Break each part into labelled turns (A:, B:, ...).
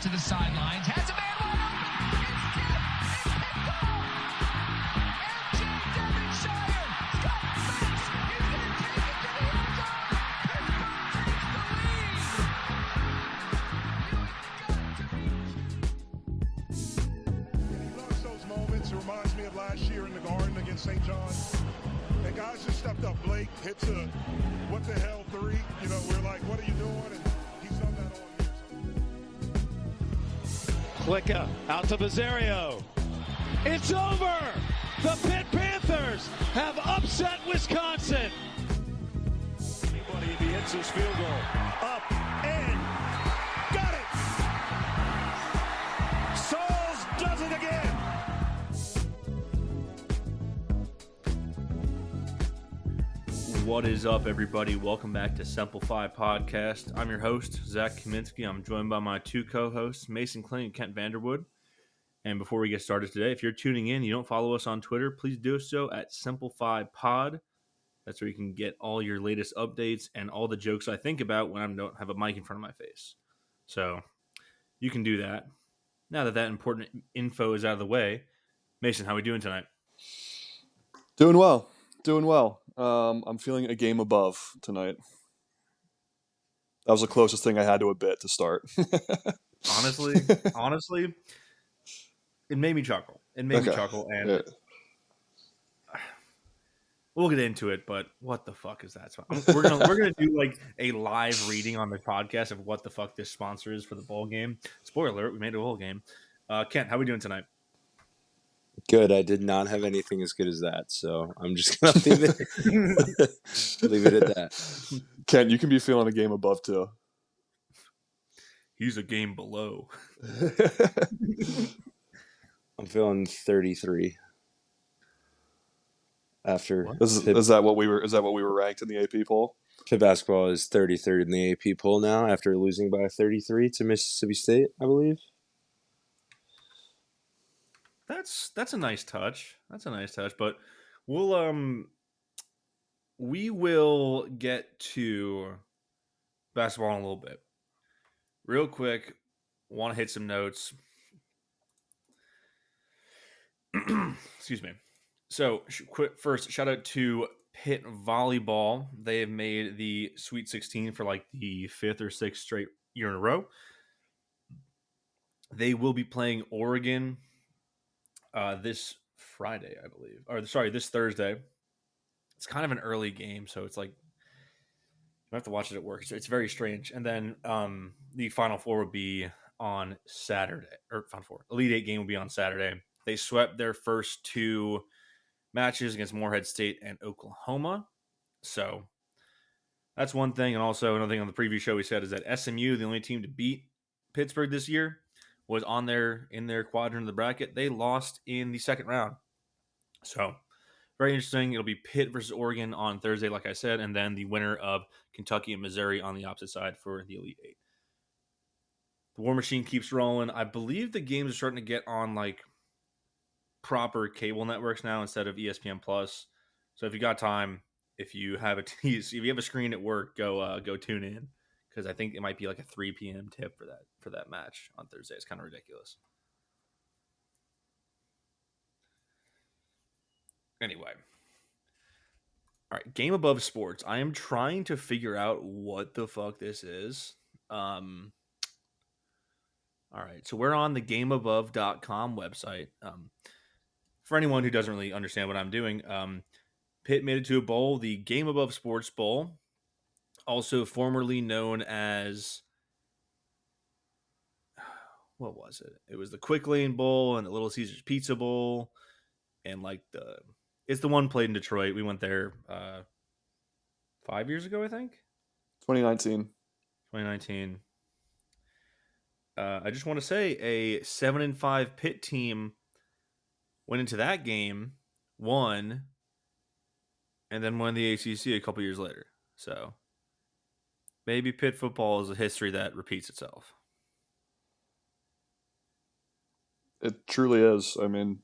A: to the sidelines. Has a man wide open. It's tipped. It's picked off. MJ Devonshire. Got face. He's going to take it to the end zone. Pittsburgh takes the lead.
B: He loves those moments. It reminds me of last year in the Garden against St. John's. And guys just stepped up. Blake hits a what the hell three. You know, we're like, what are you doing? And he's done that all year.
C: Klicka out to Bizzario. It's over. The Pitt Panthers have upset Wisconsin. Anybody if he hits his field goal. Up and got it. Sauls does it again.
D: What is up, everybody? Welcome back to Simplify Podcast. I'm your host, Zach Kaminsky. I'm joined by my two co-hosts, Mason Kling and Kent Vanderwood. And before we get started today, if you're tuning in, you don't follow us on Twitter, please do so at Simplify Pod. That's where you can get all your latest updates and all the jokes I think about when I don't have a mic in front of my face. So you can do that. Now that important info is out of the way, Mason, how are we doing tonight?
E: Doing well. I'm feeling a game above tonight. That was the closest thing I had to a bit to start.
D: Honestly, it made me chuckle. And
E: Yeah.
D: We'll get into it. But what the fuck is that? We're gonna do like a live reading on the podcast of what the fuck this sponsor is for the bowl game. Spoiler alert: we made a bowl game. Kent, how are we doing tonight?
F: Good. I did not have anything as good as that, so I'm just gonna leave it at that.
E: Ken, you can be feeling a game above too.
D: He's a game below.
F: I'm feeling 33. After
E: is that what we were ranked in the AP poll?
F: Pitt Basketball is 33rd in the AP poll now after losing by 33 to Mississippi State, I believe.
D: That's a nice touch. But we will get to basketball in a little bit. Real quick, want to hit some notes. Excuse me. So, first, shout out to Pitt Volleyball. They have made the Sweet 16 for like the 5th or 6th straight year in a row. They will be playing Oregon this Friday, I believe. This Thursday. It's kind of an early game, so it's like you have to watch it at work. So it's very strange. And then the Final Four will be on Saturday. Or Final Four. Elite Eight game will be on Saturday. They swept their first two matches against Morehead State and Oklahoma. So that's one thing. And also another thing on the preview show we said is that SMU, the only team to beat Pittsburgh this year, was in their quadrant of the bracket. They lost in the second round. So very interesting. It'll be Pitt versus Oregon on Thursday, like I said, and then the winner of Kentucky and Missouri on the opposite side for the Elite Eight. The War Machine keeps rolling. I believe the games are starting to get on like proper cable networks now instead of ESPN Plus. So if you got time, if you have a screen at work, go tune in, because I think it might be like a 3 p.m. tip for that match on Thursday. It's kind of ridiculous. Anyway. All right, Game Above Sports. I am trying to figure out what the fuck this is. All right, so we're on the GameAbove.com website. For anyone who doesn't really understand what I'm doing, Pitt made it to a bowl, the Game Above Sports Bowl, also formerly known as, what was it? It was the Quick Lane Bowl and the Little Caesars Pizza Bowl, and it's the one played in Detroit. We went there 5 years ago, I think.
E: 2019.
D: I just want to say a 7-5 Pitt team went into that game, won, and then won the ACC a couple years later. So maybe Pitt football is a history that repeats itself.
E: It truly is. I mean,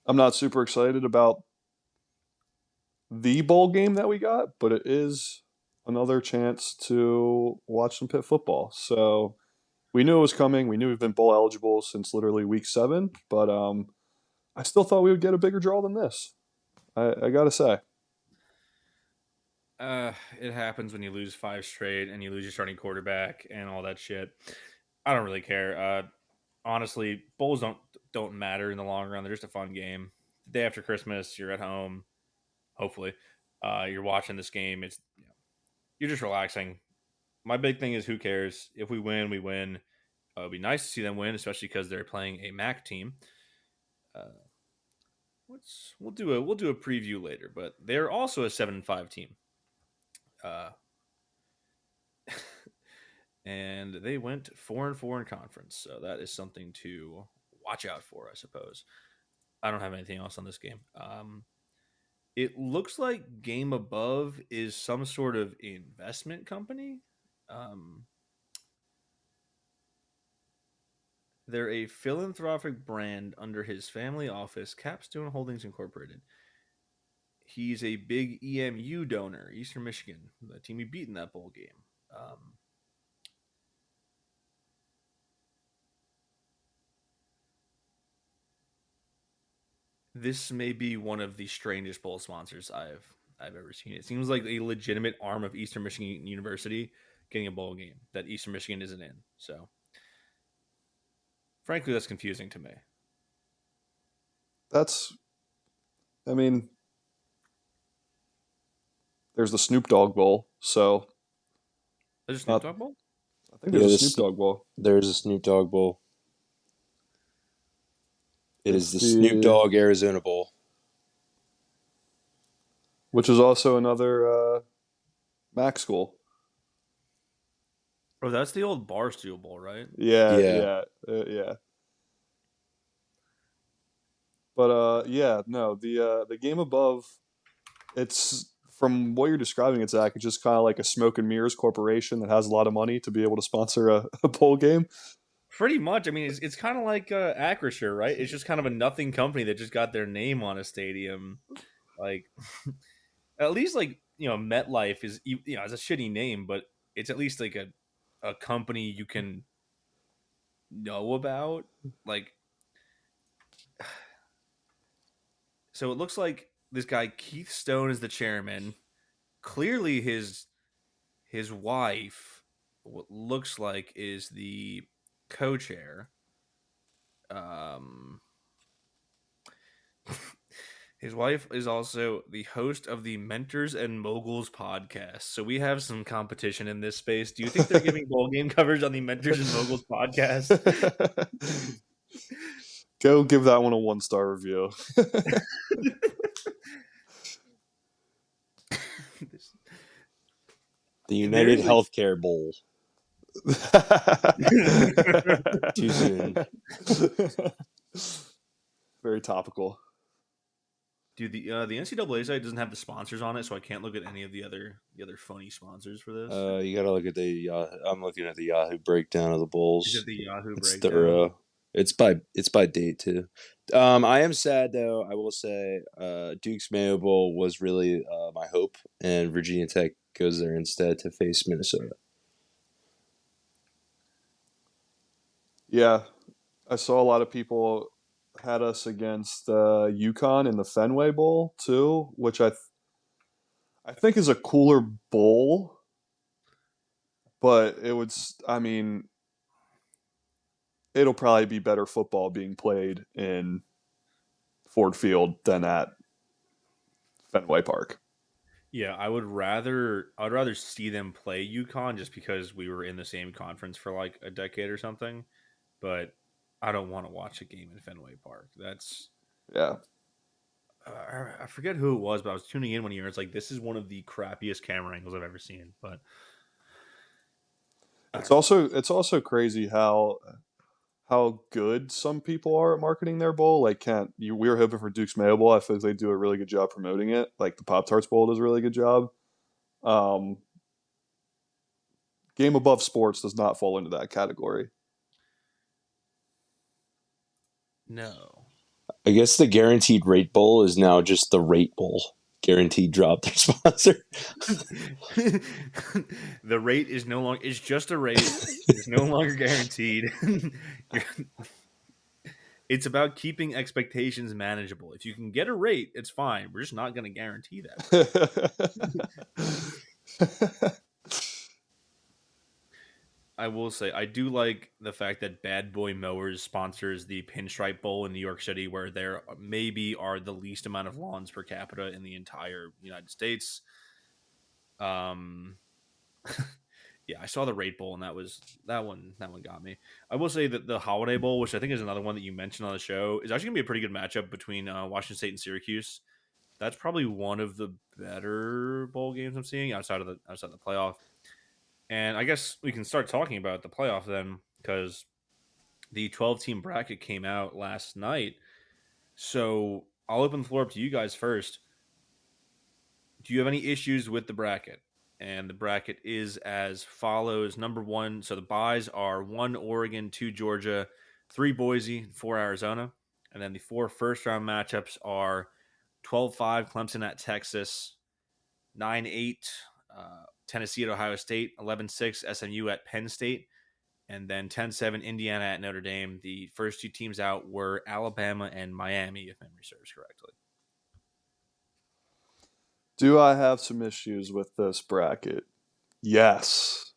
E: I'm not super excited about the bowl game that we got, but it is another chance to watch some Pitt football. So we knew it was coming. We knew we've been bowl eligible since literally week 7, but I still thought we would get a bigger draw than this. I gotta say.
D: It happens when you lose 5 straight and you lose your starting quarterback and all that shit. I don't really care. Honestly, bowls don't matter in the long run. They're just a fun game. The day after Christmas, you're at home. Hopefully, you're watching this game. You're just relaxing. My big thing is who cares if we win, we win. It'd be nice to see them win, especially because they're playing a MAC team. We'll do a preview later, but they're also a 7-5 team. And they went 4-4 in conference, so that is something to watch out for, I suppose. I don't have anything else on this game. It looks like Game Above is some sort of investment company. They're a philanthropic brand under his family office, Capstone Holdings Incorporated. He's a big EMU donor, Eastern Michigan, the team we beat in that bowl game. This may be one of the strangest bowl sponsors I've ever seen. It seems like a legitimate arm of Eastern Michigan University getting a bowl game that Eastern Michigan isn't in. So, frankly, that's confusing to me.
E: There's the Snoop Dogg Bowl, so.
D: There's a Snoop Dogg Bowl?
E: I think there's a Snoop Dogg Bowl.
F: There's a Snoop Dogg Bowl. It is the Snoop Dogg Arizona Bowl.
E: Which is also another MAC school.
D: Oh, that's the old Barstool Bowl, right?
E: Yeah. But the Game Above, it's from what you're describing, it's just kind of like a smoke and mirrors corporation that has a lot of money to be able to sponsor a bowl game.
D: Pretty much. I mean, it's kind of like Acrisure, right? It's just kind of a nothing company that just got their name on a stadium. Like, at least MetLife is it's a shitty name, but it's at least like a company you can know about. Like, so it looks like this guy Keith Stone is the chairman. Clearly, his wife, what looks like, is the co-chair. His wife is also the host of the Mentors and Moguls podcast. So we have some competition in this space. Do you think they're giving bowl game coverage on the Mentors and Moguls podcast?
E: Go give that one a 1-star review.
F: The United Healthcare Bowl. Too soon.
E: Very topical.
D: Dude, the NCAA site doesn't have the sponsors on it, so I can't look at any of the other funny sponsors for this.
F: You gotta look at I'm looking at the Yahoo breakdown of the bowls.
D: Is it the Yahoo
F: It's
D: breakdown?
F: thorough. It's by date too. I am sad though. I will say, Duke's Mayo Bowl was really my hope, and Virginia Tech goes there instead to face Minnesota.
E: Yeah, I saw a lot of people had us against UConn in the Fenway Bowl too, which I think is a cooler bowl, but it'll probably be better football being played in Ford Field than at Fenway Park.
D: Yeah, I'd rather see them play UConn just because we were in the same conference for like a decade or something, but I don't want to watch a game in Fenway Park. That's
E: yeah.
D: I forget who it was, but I was tuning in one year. It's like, this is one of the crappiest camera angles I've ever seen. But
E: it's also crazy how good some people are at marketing their bowl. Like, we were hoping for Duke's Mayo Bowl. I feel like they do a really good job promoting it. Like the Pop-Tarts Bowl does a really good job. Game Above Sports does not fall into that category.
D: no.
F: I guess the Guaranteed Rate Bowl is now just the Rate Bowl. guaranteed drop their sponsor.
D: The rate is no longer. It's just a rate. It's no longer guaranteed. It's about keeping expectations manageable. If you can get a rate, it's fine. We're just not going to guarantee that. I will say, I do like the fact that Bad Boy Mowers sponsors the Pinstripe Bowl in New York City, where there maybe are the least amount of lawns per capita in the entire United States. Yeah, I saw the Rate Bowl, and that one got me. I will say that the Holiday Bowl, which I think is another one that you mentioned on the show, is actually gonna be a pretty good matchup between Washington State and Syracuse. That's probably one of the better bowl games I'm seeing outside of the playoff. And I guess we can start talking about the playoff then, because the 12-team bracket came out last night. So I'll open the floor up to you guys first. Do you have any issues with the bracket? And the bracket is as follows. Number 1, so the byes are 1 Oregon, 2 Georgia, 3 Boise, 4 Arizona. And then the 4 first-round matchups are 12-5 Clemson at Texas, 9-8 Tennessee at Ohio State, 11-6 SMU at Penn State, and then 10-7 Indiana at Notre Dame. The first 2 teams out were Alabama and Miami, if memory serves correctly.
E: Do I have some issues with this bracket? Yes.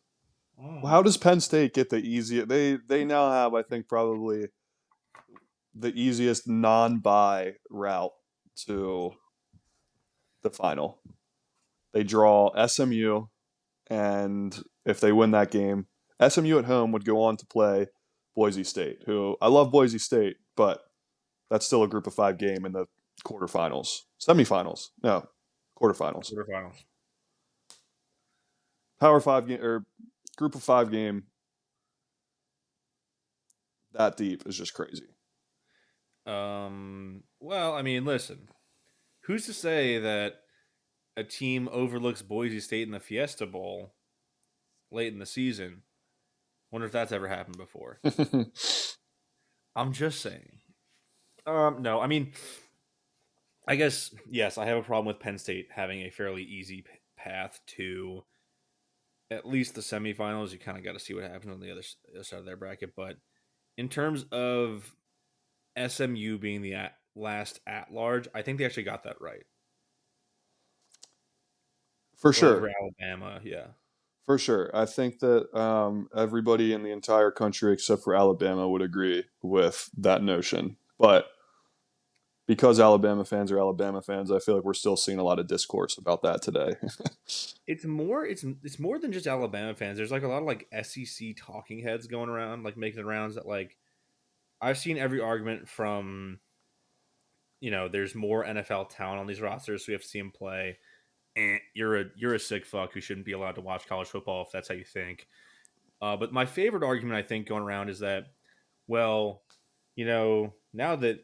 E: How does Penn State get the easiest? They now have, I think, probably the easiest non-bye route to the final. They draw SMU, and if they win that game, SMU at home would go on to play Boise State, who I love Boise State, but that's still a group of 5 game in the quarterfinals. Semifinals. No. Quarterfinals. Power 5 game or group of 5 game that deep is just crazy.
D: Well, I mean, listen. Who's to say that a team overlooks Boise State in the Fiesta Bowl late in the season? Wonder if that's ever happened before. I'm just saying. No, I mean, I guess, yes, I have a problem with Penn State having a fairly easy path to at least the semifinals. You kind of got to see what happens on the other side of their bracket. But in terms of SMU being the last at-large, I think they actually got that right.
E: For sure.
D: Over Alabama, yeah.
E: For sure. I think that everybody in the entire country except for Alabama would agree with that notion. But because Alabama fans are Alabama fans, I feel like we're still seeing a lot of discourse about that today.
D: It's more than just Alabama fans. There's like a lot of like SEC talking heads going around, like making the rounds that like I've seen every argument from, there's more NFL talent on these rosters, so we have to see them play. You're a sick fuck who shouldn't be allowed to watch college football if that's how you think. But my favorite argument I think going around is that, well, now that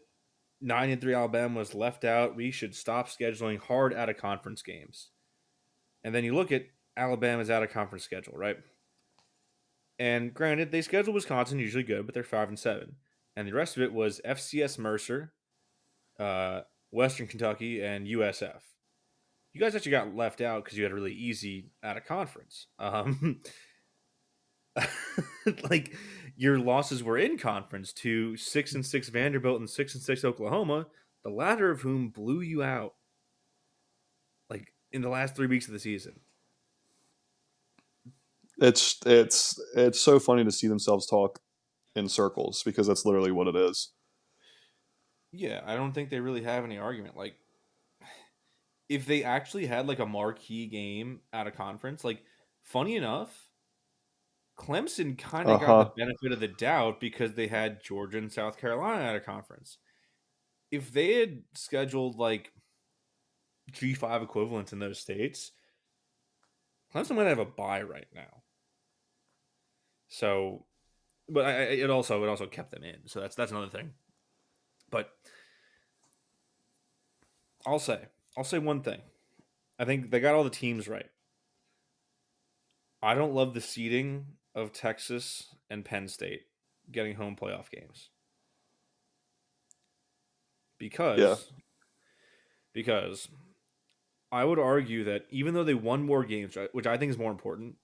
D: 9-3 Alabama was left out, we should stop scheduling hard out of conference games. And then you look at Alabama's out of conference schedule, right? And granted, they schedule Wisconsin usually good, but they're 5-7, and the rest of it was FCS Mercer, Western Kentucky, and USF. You guys actually got left out because you had a really easy out of conference. Like your losses were in conference to 6-6 Vanderbilt and 6-6 Oklahoma, the latter of whom blew you out like in the last 3 weeks of the season.
E: It's so funny to see themselves talk in circles because that's literally what it is.
D: Yeah, I don't think they really have any argument. Like, if they actually had like a marquee game out of conference, like, funny enough, Clemson kind of got the benefit of the doubt because they had Georgia and South Carolina out of conference. If they had scheduled like G5 equivalents in those states, Clemson might have a bye right now. So, but it also kept them in. So that's another thing. But I'll say one thing. I think they got all the teams right. I don't love the seeding of Texas and Penn State getting home playoff games. Because I would argue that even though they won more games, which I think is more important,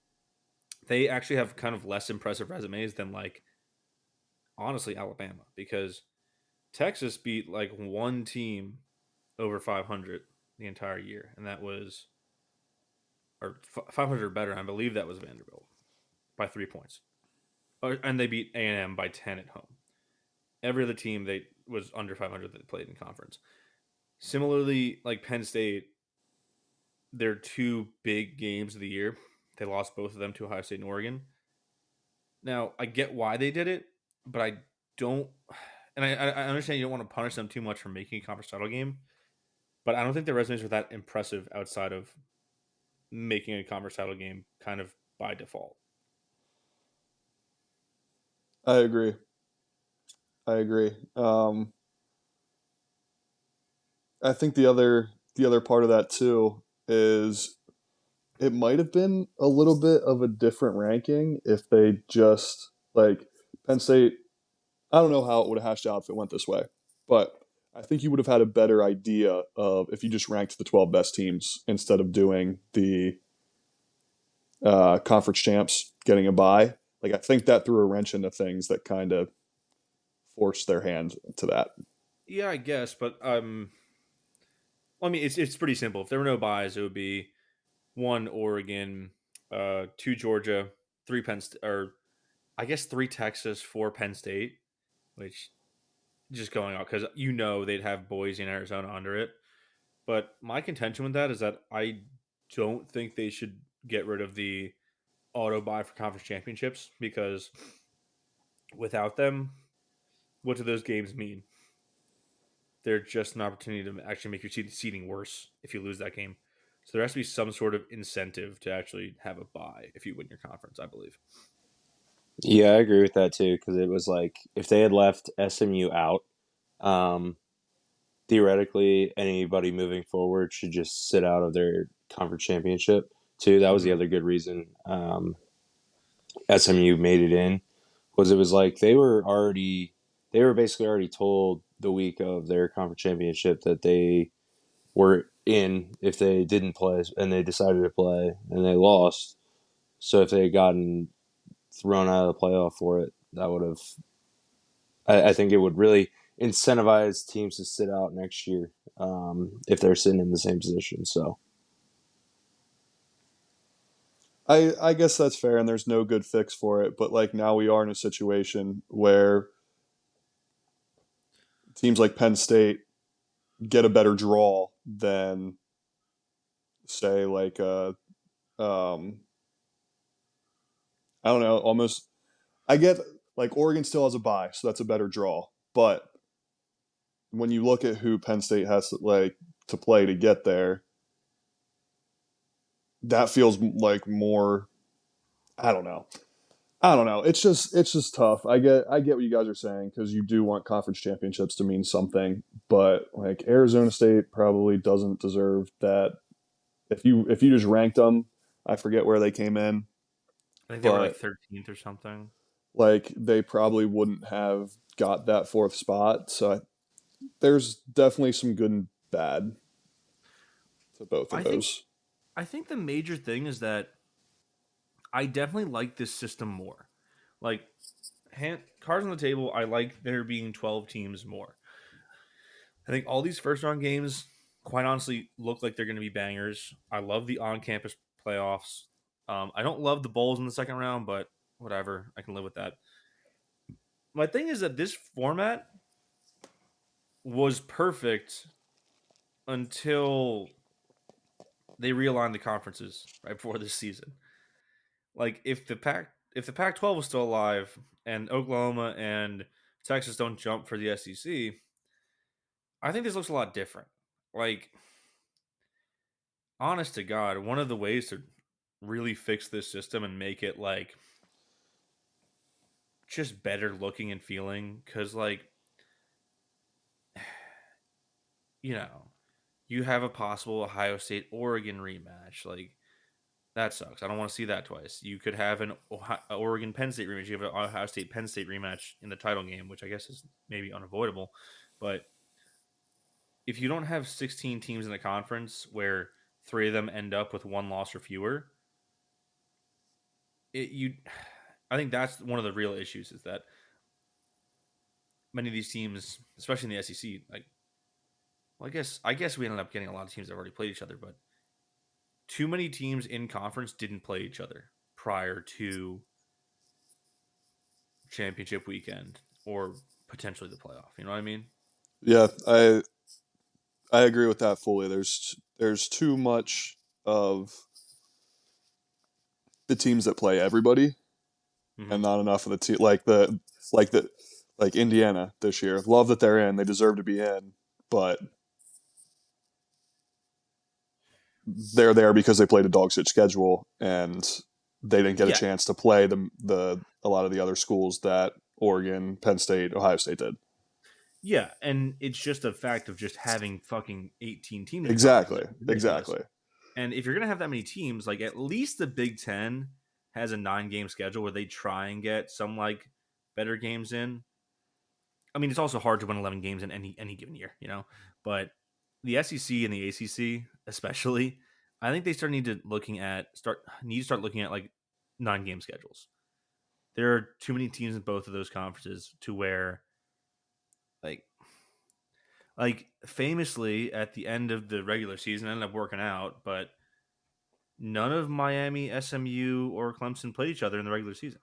D: they actually have kind of less impressive resumes than like honestly Alabama, because Texas beat like one team over 500 the entire year, and that was or 500 or better. I believe that was Vanderbilt by 3 points, and they beat A&M by 10 at home. Every other team they was under 500 that played in conference. Similarly, like Penn State, their two big games of the year, they lost both of them to Ohio State and Oregon. Now, I get why they did it, but I don't, and I understand you don't want to punish them too much for making a conference title game, but I don't think their resumes are that impressive outside of making a conference title game kind of by default.
E: I agree. I think the other part of that too is it might have been a little bit of a different ranking if they just like Penn State. I don't know how it would have hashed out if it went this way, but I think you would have had a better idea of if you just ranked the 12 best teams instead of doing the conference champs getting a bye. Like I think that threw a wrench into things that kind of forced their hand to that.
D: Yeah, I guess, but I mean, it's pretty simple. If there were no buys, it would be one Oregon, two Georgia, three or I guess three Texas, four Penn State, which just going off because they'd have Boise and Arizona under it. But my contention with that is that I don't think they should get rid of the auto buy for conference championships, because without them, what do those games mean? They're just an opportunity to actually make your seating worse if you lose that game. So there has to be some sort of incentive to actually have a bye if you win your conference, I believe.
F: Yeah, I agree with that too, because it was like if they had left SMU out, theoretically anybody moving forward should just sit out of their conference championship too. That was the other good reason SMU made it in, was it was like they were basically already told the week of their conference championship that they were in if they didn't play, and they decided to play and they lost. So if they had gotten thrown out of the playoff for it, that would have, I think it would really incentivize teams to sit out next year if they're sitting in the same position. So
E: I guess that's fair, and there's no good fix for it. But like now we are in a situation where teams like Penn State get a better draw than say like I don't know, almost I get like Oregon still has a bye, so that's a better draw. But when you look at who Penn State has to play to get there, that feels like more. I don't know. It's just tough. I get what you guys are saying because you do want conference championships to mean something, but like Arizona State probably doesn't deserve that. If you just ranked them, I forget where they came in,
D: I think they were like
E: but
D: 13th or something.
E: like they probably wouldn't have got that fourth spot. So there's definitely some good and bad to both of
D: I think
E: those.
D: I think the major thing is that I definitely like this system more. Like, cards on the table, I like there being 12 teams more. I think all these first round games, quite honestly, look like they're going to be bangers. I love the on campus playoffs. I don't love the bowls in the second round, but whatever. I can live with that. My thing is that this format was perfect until they realigned the conferences right before this season. Like if the Pac-12 was still alive and Oklahoma and Texas don't jump for the SEC, I think this looks a lot different. Like, honest to God, one of the ways to really fix this system and make it like just better looking and feeling, because like, you have a possible Ohio State Oregon rematch. Like, that sucks. I don't want to see that twice. You could have an Oregon Penn State rematch. You have an Ohio State Penn State rematch in the title game, which I guess is maybe unavoidable. But if you don't have 16 teams in the conference where 3 of them end up with 1 loss or fewer, I think that's one of the real issues is that many of these teams, especially in the SEC, like, well, I guess we ended up getting a lot of teams that already played each other, but too many teams in conference didn't play each other prior to championship weekend or potentially the playoff. You know what I mean?
E: Yeah, I agree with that fully. There's too much of the teams that play everybody,
D: Mm-hmm.
E: and not enough of the team like Indiana this year. Love that they're in; they deserve to be in, but they're there because they played a dog shit schedule and they didn't get a
D: Yeah,
E: chance to play the a lot of the other schools that Oregon, Penn State, Ohio State did.
D: yeah, and it's just a fact of just having fucking 18 teams in conference.
E: Exactly,
D: It's ridiculous.
E: exactly.
D: And if you're gonna have that many teams, like at least the Big Ten has a 9-game schedule where they try and get some like better games in. I mean, it's also hard to win 11 games in any given year, you know. But the SEC and the ACC, especially, I think they need to start looking at like 9-game schedules. There are too many teams in both of those conferences to where, like, famously at the end of the regular season, I ended up working out, but none of Miami, SMU, or Clemson played each other in the regular season.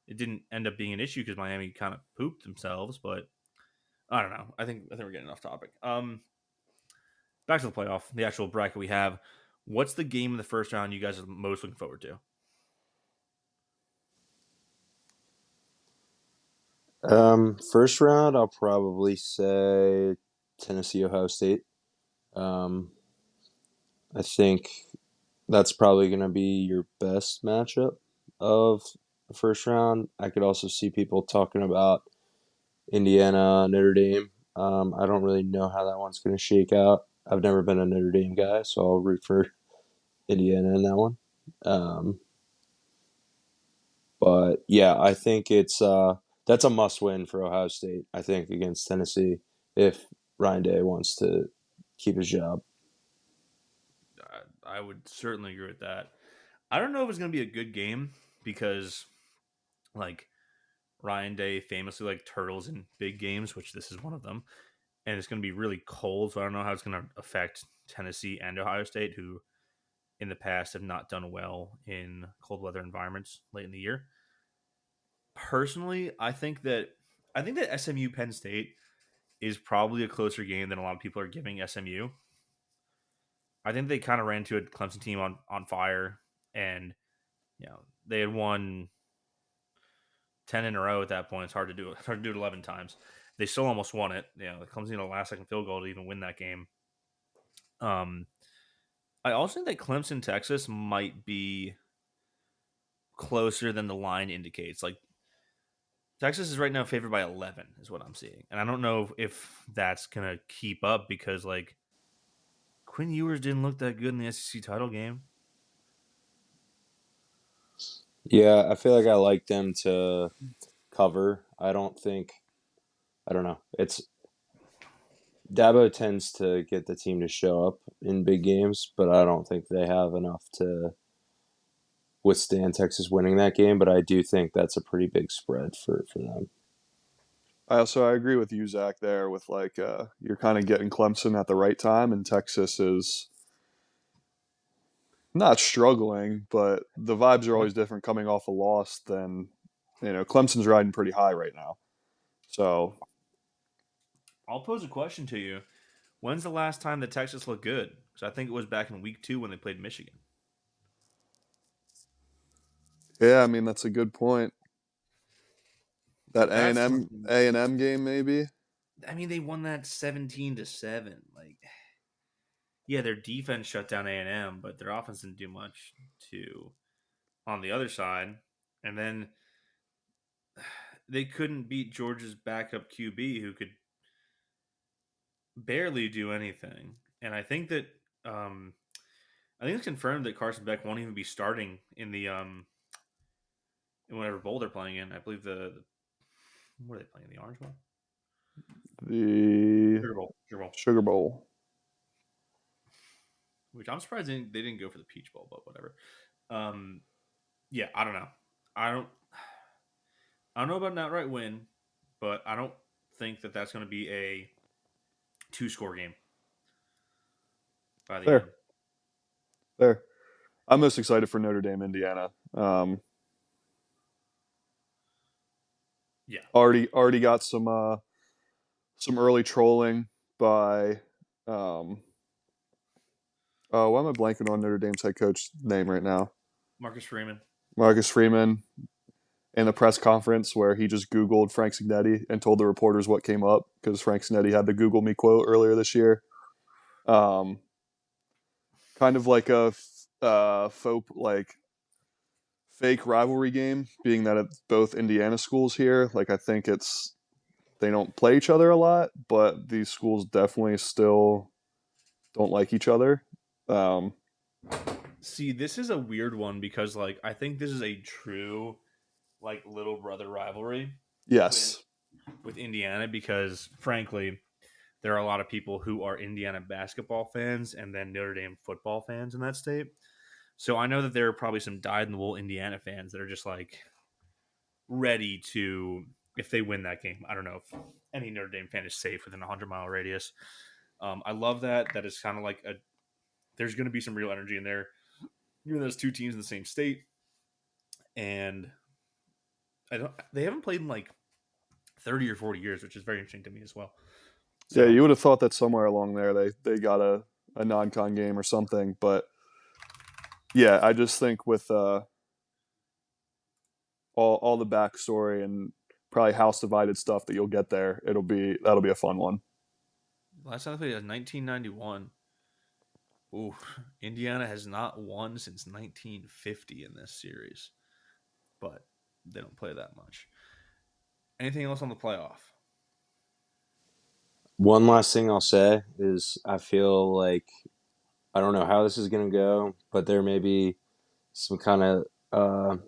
D: It didn't end up being an issue because Miami kind of pooped themselves, but I don't know. I think we're getting off topic. Back to the playoff, the actual bracket we have. What's the game in the first round you guys are most looking forward to?
F: First round, I'll probably say Tennessee, Ohio State. Um, I think that's probably going to be your best matchup of the first round. I could also see people talking about Indiana, Notre Dame. I don't really know how that one's going to shake out. I've never been a Notre Dame guy, so I'll root for Indiana in that one. Um, but yeah, I think that's a must win for Ohio State. I think against Tennessee if Ryan Day wants to keep his job.
D: I would certainly agree with that. I don't know if it's going to be a good game because, like, Ryan Day famously like turtles in big games, which this is one of them, and it's going to be really cold. So I don't know how it's going to affect Tennessee and Ohio State, who in the past have not done well in cold weather environments late in the year. Personally, I think that SMU Penn State is probably a closer game than a lot of people are giving SMU. I think they kind of ran to a Clemson team on fire, and they had won 10 in a row at that point. It's hard to do. It's hard to do it 11 times. They still almost won it. The Clemson a last second field goal to even win that game. I also think that Clemson Texas might be closer than the line indicates. Like Texas is right now favored by 11 is what I'm seeing. And I don't know if that's going to keep up because like Quinn Ewers didn't look that good in the SEC title game.
F: Yeah, I feel like I like them to cover. I don't know. It's Dabo tends to get the team to show up in big games, but I don't think they have enough to withstand Texas winning that game. But I do think that's a pretty big spread for them.
E: I agree with you, Zach. There with like you're kind of getting Clemson at the right time, and Texas is not struggling, but the vibes are always different coming off a loss than Clemson's riding pretty high right now. So
D: I'll pose a question to you. When's the last time that Texas looked good? Because I think it was back in week 2 when they played Michigan.
E: yeah, I mean that's a good point. That
D: Like
E: A and
D: that's
E: M
D: something.
E: A&M game maybe.
D: I mean, they won that 17-7. Like, yeah, their defense shut down A&M, but their offense didn't do much to on the other side. And then they couldn't beat Georgia's backup QB, who could barely do anything. And um, I think it's confirmed that Carson Beck won't even be starting in the in whatever bowl they're playing in. I believe the what are they playing? The Orange Bowl,
E: The
D: Sugar Bowl, Sugar Bowl.
E: Sugar Bowl.
D: which I'm surprised they didn't go for the Peach Bowl, but whatever. Yeah, I don't know. I don't. I don't know about an outright win, but I don't think that that's going to be a 2-score game by the
E: Fair,
D: end.
E: fair. I'm most excited for Notre Dame, Indiana.
D: Yeah,
E: Already got some early trolling by oh, why am I blanking on Notre Dame's head coach name right now?
D: Marcus Freeman.
E: Marcus Freeman in the press conference where he just Googled Frank Signetti and told the reporters what came up because Frank Signetti had the Google Me quote earlier this year. Um, kind of like a faux like fake rivalry game, being that it's both Indiana schools here. Like I think it's they don't play each other a lot, but these schools definitely still don't like each other. Um,
D: See, this is a weird one because like I think this is a true like little brother rivalry with
E: yes,
D: Indiana because frankly, there are a lot of people who are Indiana basketball fans and then Notre Dame football fans in that state. So I know that there are probably some dyed in the wool Indiana fans that are just like ready to if they win that game. I don't know if any Notre Dame fan is safe within a 100-mile radius. I love that. That is kind of like a there's going to be some real energy in there. Even those two teams in the same state, and they haven't played in like 30 or 40 years, which is very interesting to me as well.
E: yeah,
D: So
E: you would have thought that somewhere along there they got a non-con game or something, but yeah, I just think with all the backstory and probably house divided stuff that you'll get there, that'll be a fun one.
D: last time they played was 1991. Ooh, Indiana has not won since 1950 in this series, but they don't play that much. Anything else on the playoff?
F: One last thing I'll say is I feel like I don't know how this is going to go, but there may be some kind of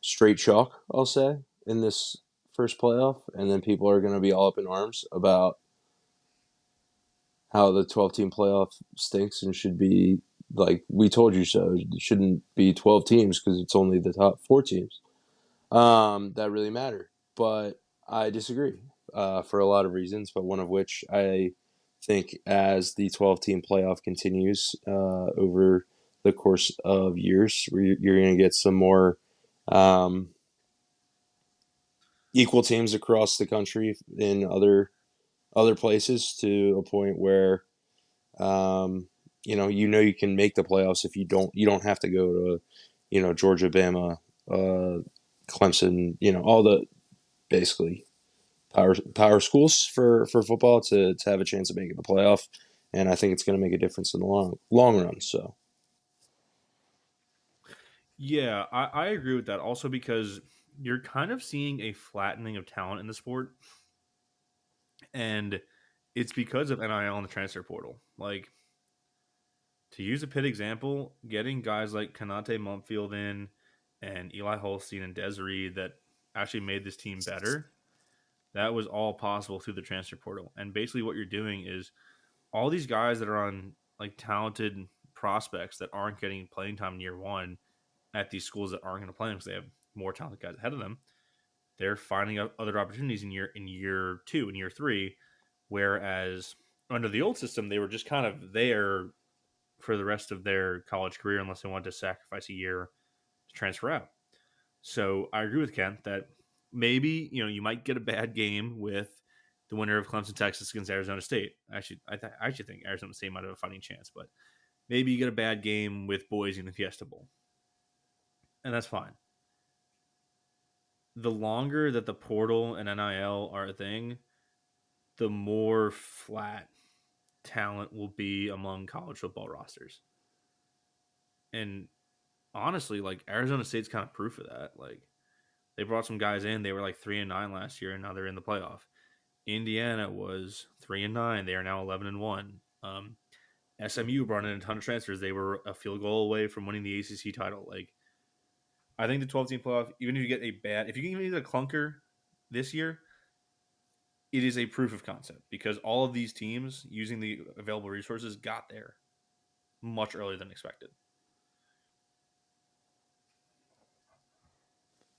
F: straight chalk, I'll say, in this first playoff, and then people are going to be all up in arms about how the 12-team playoff stinks and should be like we told you so. It shouldn't be 12 teams because it's only the top 4 teams that really matter. But I disagree for a lot of reasons, but one of which I think as the 12-team playoff continues over the course of years, you're going to get some more equal teams across the country in other places to a point where you can make the playoffs if you don't have to go to Georgia, Bama, Clemson, all the basically power schools for football to have a chance of making the playoff, and I think it's going to make a difference in the long run. So
D: Yeah, I agree with that. Also, because you're kind of seeing a flattening of talent in the sport, and it's because of NIL and the transfer portal. Like, to use a Pitt example, getting guys like Kanate Mumfield in and Eli Holstein and Desiree that actually made this team better, that was all possible through the transfer portal. And basically, what you're doing is all these guys that are on like talented prospects that aren't getting playing time in year one at these schools that aren't going to play them because they have more talented guys ahead of them. They're finding other opportunities in year 2 and year 3, whereas under the old system they were just kind of there for the rest of their college career unless they wanted to sacrifice a year to transfer out. So I agree with Kent that maybe you might get a bad game with the winner of Clemson, Texas against Arizona State. Actually, I actually think Arizona State might have a fighting chance, but maybe you get a bad game with Boise in the Fiesta Bowl, and that's fine. The longer that the portal and NIL are a thing, the more flat talent will be among college football rosters. And honestly, like Arizona State's kind of proof of that. Like they brought some guys in, they were like 3-9 last year, and now they're in the playoff. Indiana was 3-9, they are now 11-1. SMU brought in a ton of transfers. They were a field goal away from winning the ACC title. Like I think the 12-team playoff, even if you get if you can even get a clunker this year, it is a proof of concept because all of these teams using the available resources got there. much earlier than expected.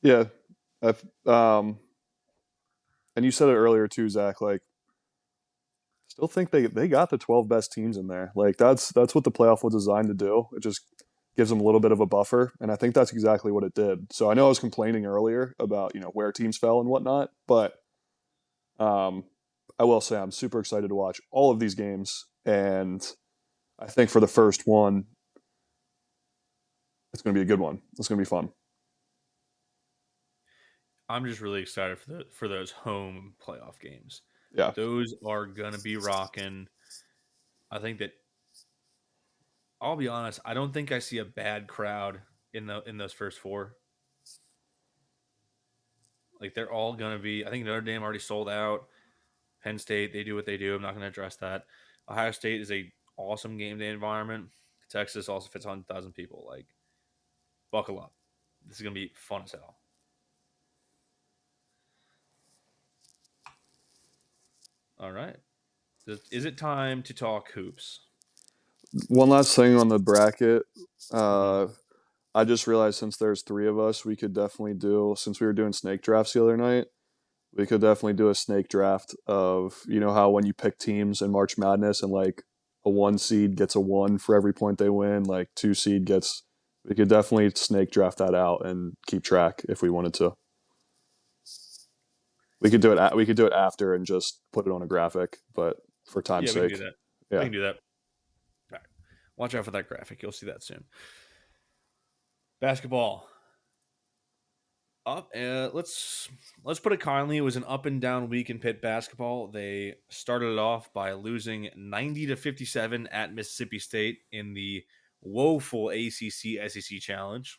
E: Yeah, I've, and you said it earlier too, Zach. Like, still think they got the 12 best teams in there. Like that's what the playoff was designed to do. It just gives them a little bit of a buffer, and I think that's exactly what it did. So I know I was complaining earlier about where teams fell and whatnot, but um, I will say I'm super excited to watch all of these games, and I think for the first one, it's going to be a good one. It's going to be fun.
D: I'm just really excited for those home playoff games.
E: Yeah.
D: Those are gonna be rocking. I think that I'll be honest. I don't think I see a bad crowd in those first four. Like they're all gonna be. I think Notre Dame already sold out. Penn State, they do what they do. I'm not gonna address that. Ohio State is a awesome game day environment. Texas also fits 100,000 people. Like, buckle up. This is gonna be fun as hell. All right. Is it time to talk hoops?
E: One last thing on the bracket.
D: Mm-hmm.
E: I just realized since there's three of us, we could definitely do, since we were doing snake drafts the other night, we could definitely do a snake draft of, how when you pick teams in March Madness and like a 1 seed gets a 1 for every point they win, like 2 seed gets, we could definitely snake draft that out and keep track if we wanted to. We could do it. We could do it after and just put it on a graphic, but for time's
D: Yeah, we can do
E: sake,
D: that.
E: yeah.
D: We can do that. All right. Watch out for that graphic. You'll see that soon. Basketball. Up. Let's put it kindly. It was an up and down week in Pitt basketball. They started it off by losing 90-57 at Mississippi State in the woeful ACC SEC challenge,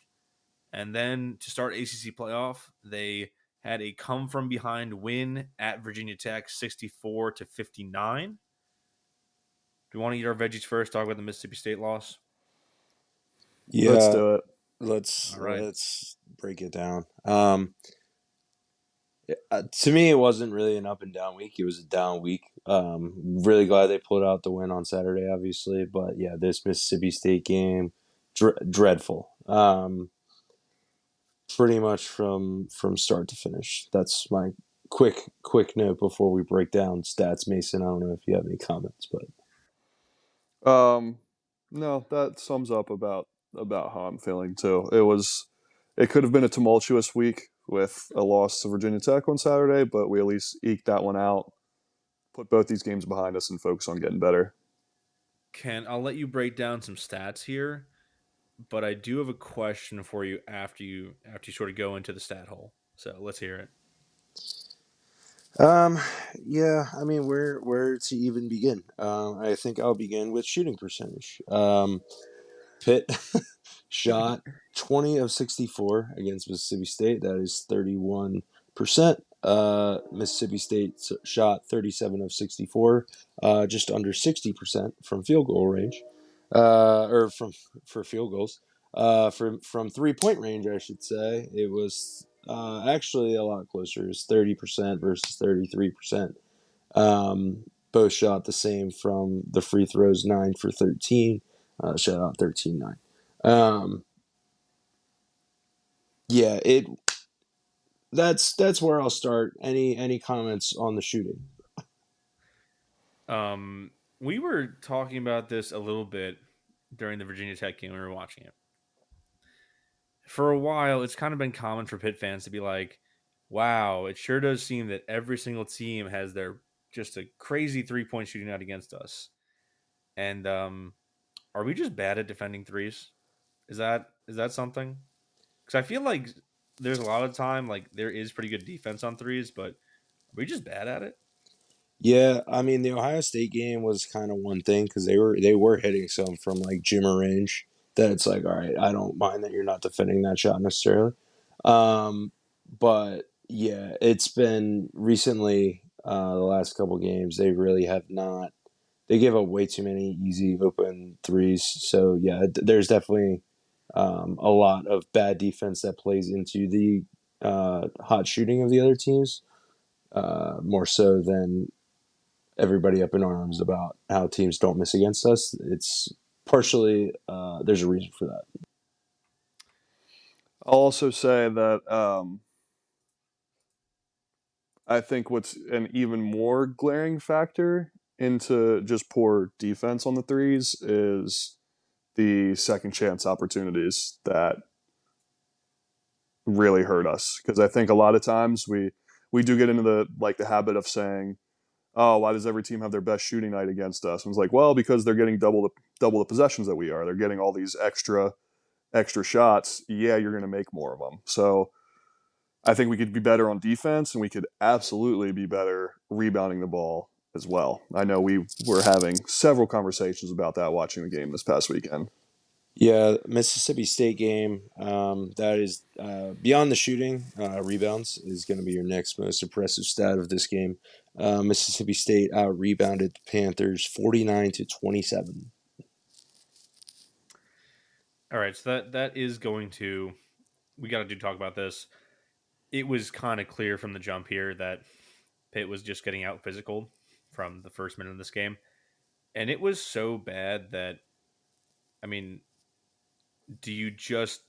D: and then to start ACC playoff, they had a come from behind win at Virginia Tech, 64-59. Do we want to eat our veggies first? Talk about the Mississippi State loss.
E: Let's
F: Yeah,
E: do it.
F: let's
D: All right.
F: let's break it down. To me, it wasn't really an up and down week. It was a down week. Really glad they pulled out the win on Saturday, obviously. But yeah, this Mississippi State game, dreadful. Pretty much from start to finish. That's my quick note before we break down stats. Mason, I don't know if you have any comments, but
E: No, that sums up about how I'm feeling too. It could have been a tumultuous week with a loss to Virginia Tech on Saturday, but we at least eked that one out, put both these games behind us, and focus on getting better.
D: I'll let you break down some stats here, but I do have a question for you after you sort of go into the stat hole. So let's hear it.
F: yeah, I mean, where to even begin? I think I'll begin with shooting percentage. Pitt shot 20 of 64 against Mississippi State. That is 31%. Mississippi State shot 37 of 64, just under 60% from field goal range, or for field goals. From 3-point range, I should say, it was actually a lot closer. It was 30% versus 33%. Both shot the same from the free throws, 9 for 13. Shut out 13-9. Yeah, that's where I'll start. Any comments on the shooting?
D: We were talking about this a little bit during the Virginia Tech game. We were watching it. For a while, it's kind of been common for Pitt fans to be like, wow, it sure does seem that every single team has their just a crazy 3-point shooting out against us. And are we just bad at defending threes? Is that something? Because I feel like there's a lot of time like there is pretty good defense on threes, but are we just bad at it?
F: Yeah, I mean the Ohio State game was kind of one thing because they were hitting some from like Jimmer range. That it's like, all right, I don't mind that you're not defending that shot necessarily. But yeah, it's been recently the last couple games they really have not. They give up way too many easy open threes. So yeah, there's definitely a lot of bad defense that plays into the hot shooting of the other teams, more so than everybody up in arms about how teams don't miss against us. partially there's a reason for that.
E: I'll also say that I think what's an even more glaring factor into just poor defense on the threes is the second chance opportunities that really hurt us. Because I think a lot of times we do get into the habit of saying, "Oh, why does every team have their best shooting night against us?" And it's like, well, because they're getting double the possessions that we are. They're getting all these extra shots. Yeah, you're going to make more of them. So I think we could be better on defense, and we could absolutely be better rebounding the ball as well. I know we were having several conversations about that watching the game this past weekend.
F: Yeah, Mississippi State game. That is beyond the shooting. Rebounds is going to be your next most impressive stat of this game. Mississippi State out rebounded the Panthers 49-27.
D: All right, so that is going to, we got to talk about this. It was kind of clear from the jump here that Pitt was just getting out physical from the first minute of this game. And it was so bad that, I mean, do you just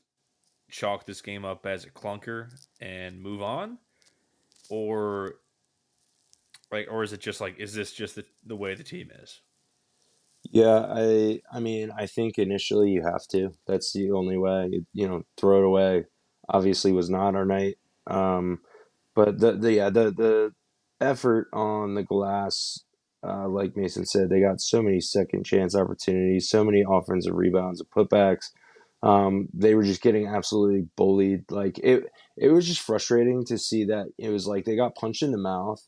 D: chalk this game up as a clunker and move on? Or is it just like, is this just the way the team is?
F: Yeah, I mean, I think initially you have to. That's the only way. Throw it away. Obviously, was not our night. But the effort on the glass, like Mason said, they got so many second chance opportunities, so many offensive rebounds and putbacks. They were just getting absolutely bullied. Like it was just frustrating to see that it was like they got punched in the mouth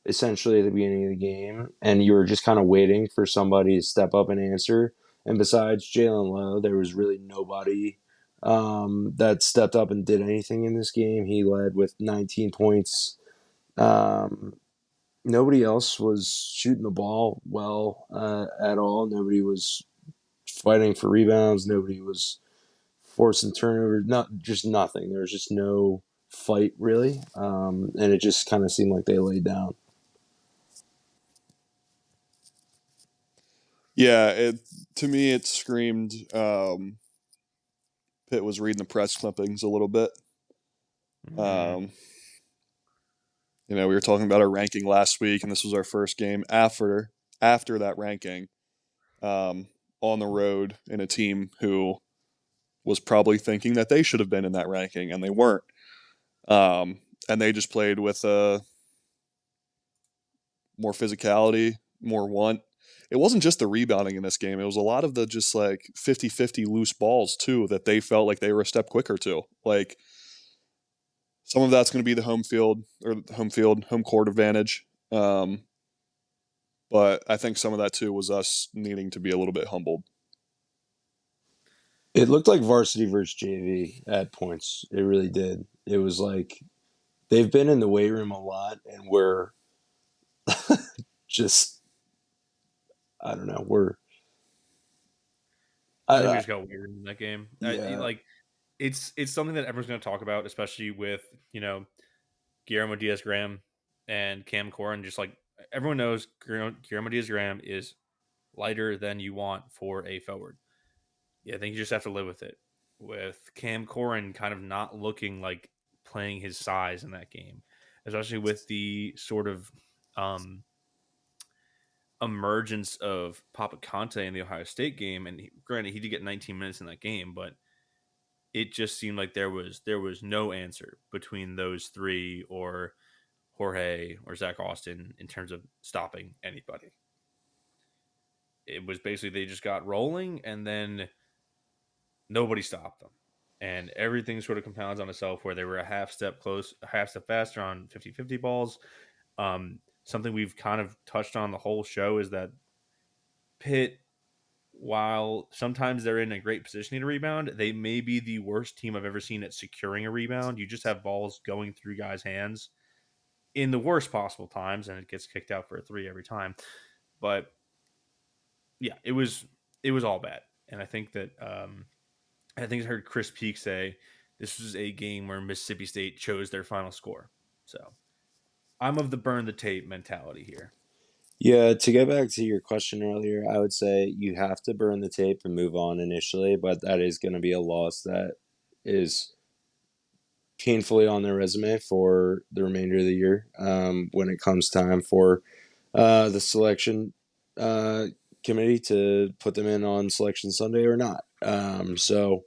F: essentially at the beginning of the game, and you were just kind of waiting for somebody to step up and answer. And besides Jalen Lowe, there was really nobody that stepped up and did anything in this game. He led with 19 points. Nobody else was shooting the ball well at all. Nobody was fighting for rebounds. Nobody was forcing turnovers. Not just nothing. There was just no fight really, and it just kind of seemed like they laid down.
E: Yeah, to me it screamed Pitt was reading the press clippings a little bit. We were talking about our ranking last week, and this was our first game after that ranking on the road in a team who was probably thinking that they should have been in that ranking, and they weren't. And they just played with more physicality, more want. It wasn't just the rebounding in this game. It was a lot of the just like 50-50 loose balls, too, that they felt like they were a step quicker to. Like, some of that's going to be the home court advantage. But I think some of that, too, was us needing to be a little bit humbled.
F: It looked like varsity versus JV at points. It really did. It was like they've been in the weight room a lot, and we're just, I don't know.
D: I think we just got weird in that game.
F: Yeah.
D: It's something that everyone's going to talk about, especially with Guillermo Diaz-Graham and Cam Corrin. Just like everyone knows, Guillermo Diaz-Graham is lighter than you want for a forward. Yeah, I think you just have to live with it. With Cam Corrin kind of not looking like playing his size in that game, especially with the sort of emergence of Papa Conte in the Ohio State game. And granted, he did get 19 minutes in that game, but it just seemed like there was no answer between those three or Jorge or Zach Austin in terms of stopping anybody. It was basically they just got rolling, and then nobody stopped them. And everything sort of compounds on itself where they were a half step faster on 50-50 balls. Something we've kind of touched on the whole show is that Pitt, while sometimes they're in a great position to rebound, they may be the worst team I've ever seen at securing a rebound. You just have balls going through guys' hands in the worst possible times, and it gets kicked out for a three every time. But yeah, it was all bad. And I think that I heard Chris Peak say this was a game where Mississippi State chose their final score. So I'm of the burn the tape mentality here.
F: Yeah, to get back to your question earlier, I would say you have to burn the tape and move on initially, but that is going to be a loss that is painfully on their resume for the remainder of the year when it comes time for the selection uh, committee to put them in on Selection Sunday or not. So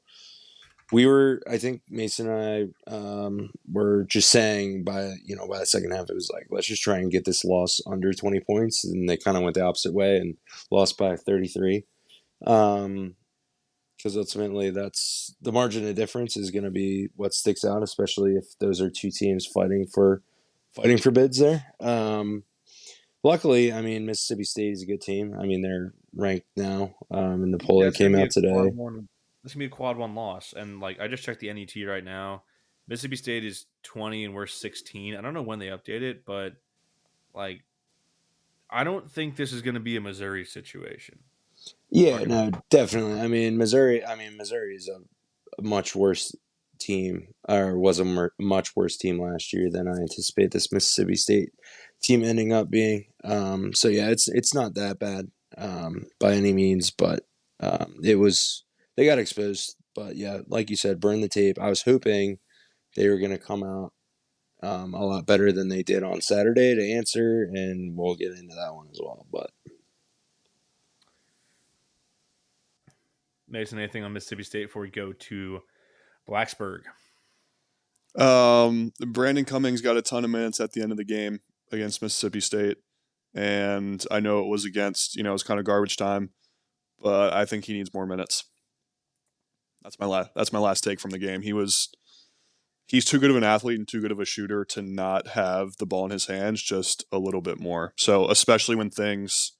F: I think Mason and I were just saying by the second half, it was like, let's just try and get this loss under 20 points. And they kind of went the opposite way and lost by 33. Because ultimately, that's the margin of difference is going to be what sticks out, especially if those are two teams fighting for bids there. Luckily, I mean, Mississippi State is a good team. I mean, they're ranked now in the poll
D: Yeah,
F: that
D: it's gonna
F: came
D: be
F: out
D: a quad
F: today.
D: one. This gonna be a quad one loss, and like I just checked the NET right now. Mississippi State is 20 and we're 16. I don't know when they update it, but like I don't think this is gonna be a Missouri situation. I'm not
F: Yeah,
D: gonna.
F: no, definitely. I mean, Missouri. Missouri is a much worse team, or was a much worse team last year than I anticipate this Mississippi State team ending up being. So yeah, it's not that bad by any means, but it was they got exposed. But yeah, like you said, burn the tape. I was hoping they were going to come out a lot better than they did on Saturday to answer, and we'll get into that one as well. But
D: Mason, anything on Mississippi State before we go to Blacksburg?
E: Brandon Cummings got a ton of minutes at the end of the game against Mississippi State, and I know it was against, it was kind of garbage time, but I think he needs more minutes. That's my last take from the game. He's too good of an athlete and too good of a shooter to not have the ball in his hands just a little bit more. So especially when things,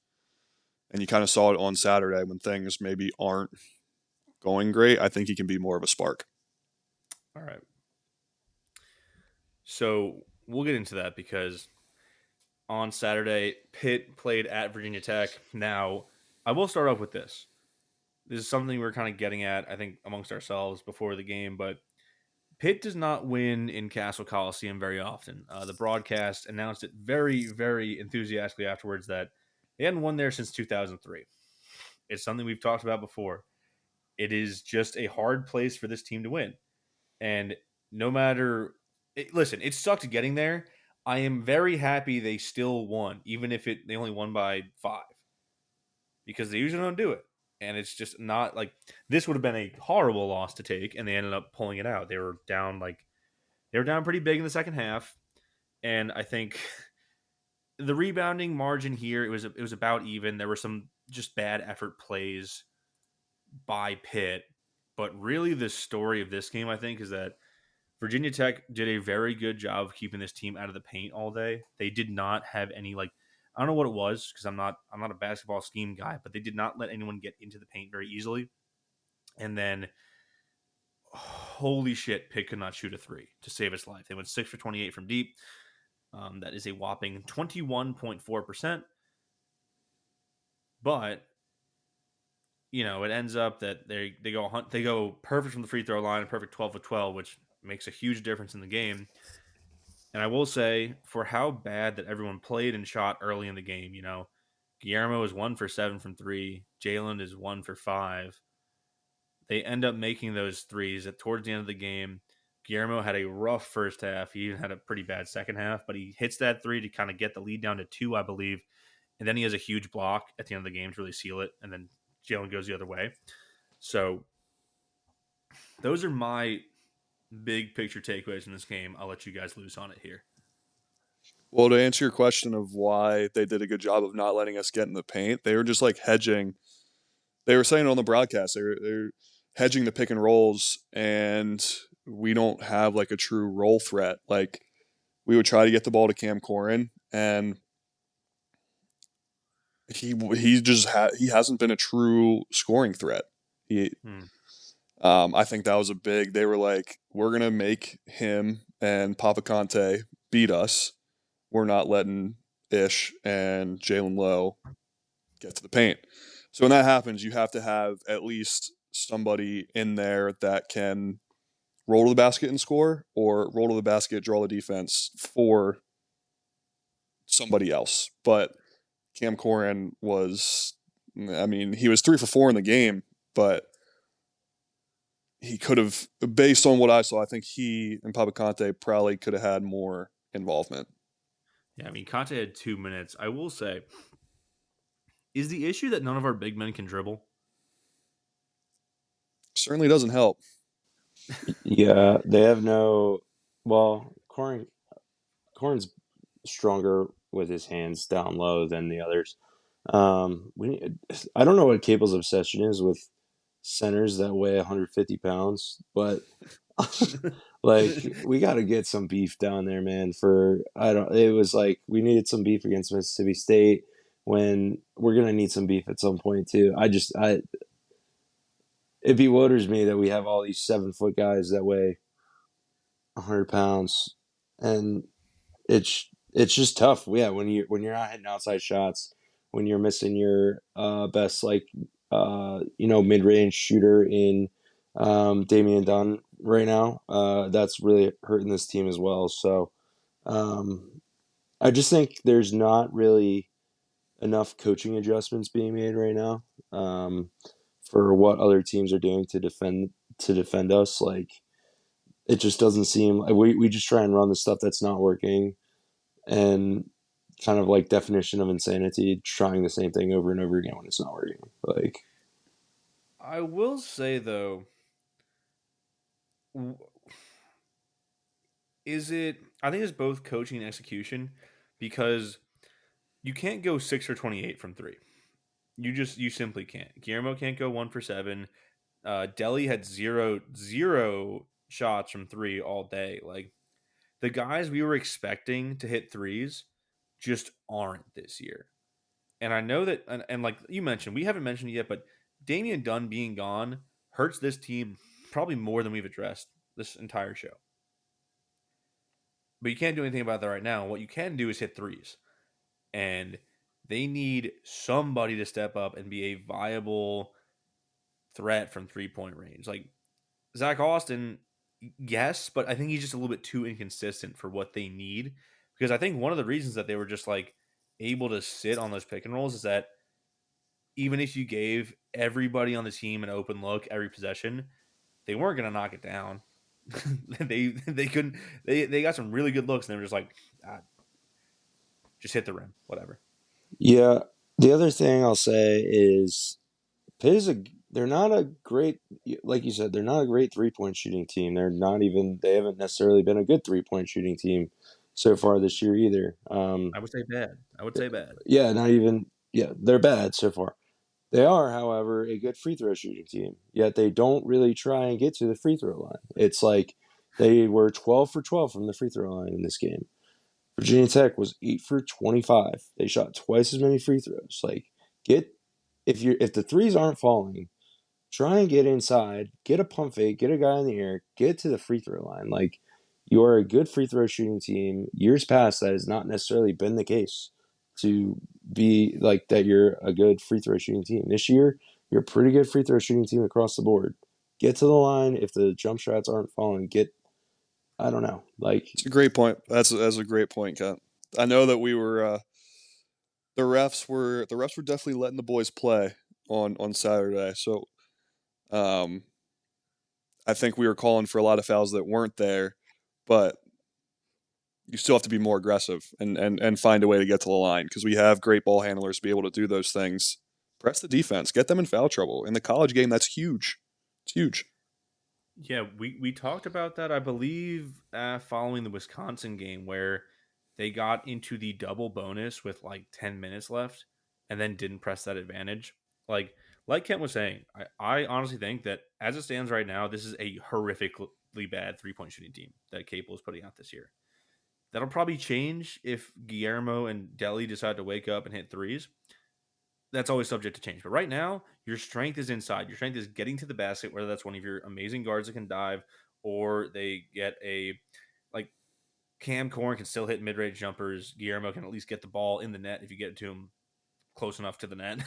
E: and you kind of saw it on Saturday, when things maybe aren't going great, I think he can be more of a spark.
D: All right. So we'll get into that because on Saturday, Pitt played at Virginia Tech. Now, I will start off with this. This is something we're kind of getting at, I think, amongst ourselves before the game, but Pitt does not win in Cassell Coliseum very often. The broadcast announced it very, very enthusiastically afterwards that they hadn't won there since 2003. It's something we've talked about before. It is just a hard place for this team to win. And no matter, listen, it sucked getting there. I am very happy they still won, even if they only won by 5, because they usually don't do it. And it's just not like this would have been a horrible loss to take, and they ended up pulling it out. They were down pretty big in the second half, and I think the rebounding margin here it was about even. There were some just bad effort plays by Pitt, but really the story of this game I think is that Virginia Tech did a very good job of keeping this team out of the paint all day. They did not have any I don't know what it was because I'm not a basketball scheme guy, but they did not let anyone get into the paint very easily. And then holy shit, Pitt could not shoot a three to save its life. They went 6 for 28 from deep. That is a whopping 21.4%. But it ends up that they go perfect from the free throw line, a perfect 12 of 12, which makes a huge difference in the game. And I will say, for how bad that everyone played and shot early in the game, Guillermo is 1 for 7 from 3. Jalen is 1 for 5. They end up making those threes towards the end of the game. Guillermo had a rough first half. He even had a pretty bad second half, but he hits that 3 to kind of get the lead down to 2, I believe. And then he has a huge block at the end of the game to really seal it. And then Jalen goes the other way. So those are my big picture takeaways in this game. I'll let you guys loose on it here.
E: Well, to answer your question of why they did a good job of not letting us get in the paint, they were just like hedging. They were saying it on the broadcast. They're hedging the pick and rolls, and we don't have like a true roll threat. Like we would try to get the ball to Cam Corrin, and he hasn't been a true scoring threat. I think that was a big. They were like, we're gonna make him and Papa Conte beat us. We're not letting Ish and Jalen Lowe get to the paint. So when that happens, you have to have at least somebody in there that can roll to the basket and score, or roll to the basket, draw the defense for somebody else. But Cam Coran was, I mean, he was 3 for 4 in the game, but he could have, based on what I saw, I think he and Papa Conte probably could have had more involvement.
D: Yeah, I mean, Conte had 2 minutes. I will say, is the issue that none of our big men can dribble?
E: Certainly doesn't help.
F: Yeah, they have no. Well, Corn's stronger with his hands down low than the others. I don't know what Cable's obsession is with centers that weigh 150 pounds, but like we got to get some beef down there, man. It was like we needed some beef against Mississippi State. When we're gonna need some beef at some point too. It bewilders me that we have all these 7-foot guys that weigh 100 pounds, and it's just tough. Yeah, when you're not hitting outside shots, when you're missing your best mid range shooter in Damian Dunn right now, that's really hurting this team as well. So I just think there's not really enough coaching adjustments being made right now for what other teams are doing to defend us. Like it just doesn't seem like we just try and run the stuff that's not working, and kind of like definition of insanity, trying the same thing over and over again when it's not working. Like,
D: I will say though, I think it's both coaching and execution, because you can't go 6 for 28 from 3. You simply can't. Guillermo can't go 1 for 7. Delhi had zero shots from 3 all day. Like the guys we were expecting to hit threes just aren't this year. And I know that, and like you mentioned, we haven't mentioned it yet, but Damian Dunn being gone hurts this team probably more than we've addressed this entire show. But you can't do anything about that right now. What you can do is hit threes. And they need somebody to step up and be a viable threat from 3-point range. Like Zach Austin, yes, but I think he's just a little bit too inconsistent for what they need. Because I think one of the reasons that they were just like able to sit on those pick and rolls is that even if you gave everybody on the team an open look every possession, they weren't going to knock it down. they couldn't. They got some really good looks, and they were just like, just hit the rim, whatever.
F: yeah. The other thing I'll say is Pitt they're not a great, like you said, they're not a great 3-point shooting team. They haven't necessarily been a good 3-point shooting team so far this year either.
D: I would say bad.
F: Yeah, not even, yeah, they're bad so far. They are, however, a good free throw shooting team, yet they don't really try and get to the free throw line. It's like they were 12 for 12 from the free throw line in this game. Virginia Tech was 8 for 25. They shot twice as many free throws. Like, if the threes aren't falling, try and get inside, get a pump fake, get a guy in the air, get to the free throw line. Like, you are a good free throw shooting team. Years past, that has not necessarily been the case to be like that. You're a good free throw shooting team. This year, you're a pretty good free throw shooting team across the board. Get to the line. If the jump shots aren't falling, I don't know. Like,
E: It's a great point. That's a great point, Kent. I know that we were the refs were definitely letting the boys play on Saturday. So I think we were calling for a lot of fouls that weren't there, but you still have to be more aggressive and find a way to get to the line, because we have great ball handlers to be able to do those things. Press the defense, get them in foul trouble. In the college game, that's huge. It's huge.
D: Yeah, we talked about that, I believe, following the Wisconsin game, where they got into the double bonus with like 10 minutes left and then didn't press that advantage. Like Kent was saying, I honestly think that as it stands right now, this is a horrifically bad 3-point shooting team that Capel is putting out this year. That'll probably change if Guillermo and Delhi decide to wake up and hit threes. That's always subject to change. But right now, your strength is inside. Your strength is getting to the basket, whether that's one of your amazing guards that can dive, or they get like Cam Corn can still hit mid-range jumpers. Guillermo can at least get the ball in the net if you get it to him close enough to the net.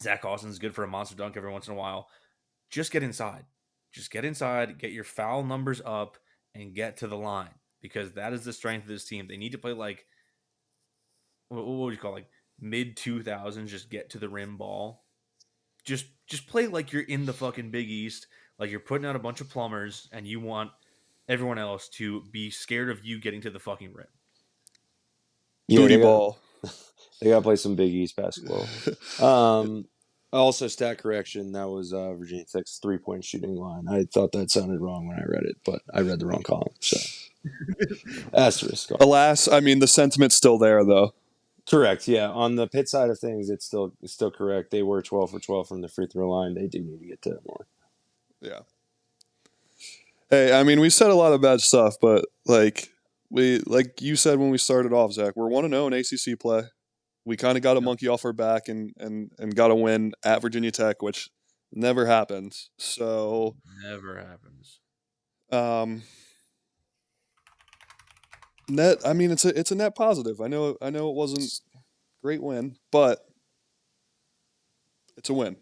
D: Zach Austin's good for a monster dunk every once in a while. Just get inside. Get your foul numbers up, and get to the line, because that is the strength of this team. They need to play like what would you call like mid 2000s just get to the rim ball. Just play like you're in the fucking Big East, like you're putting out a bunch of plumbers and you want everyone else to be scared of you getting to the fucking rim.
F: Yeah,
E: Booty ball.
F: they got to play some Big East basketball. Also, stat correction, that was Virginia Tech's 3-point shooting line. I thought that sounded wrong when I read it, but I read the wrong column. So, asterisk.
E: Alas, I mean, the sentiment's still there, though.
F: Correct. Yeah, on the Pitt side of things, it's still correct. They were 12 for 12 from the free throw line. They do need to get to it more.
E: Yeah. Hey, I mean, we said a lot of bad stuff, but like you said when we started off, Zach, we're 1-0 in ACC play. We kind of got a monkey off our back and got a win at Virginia Tech, which never happens. So
D: Never happens.
E: Net. I mean, it's a net positive. I know it wasn't a great win, but it's a win.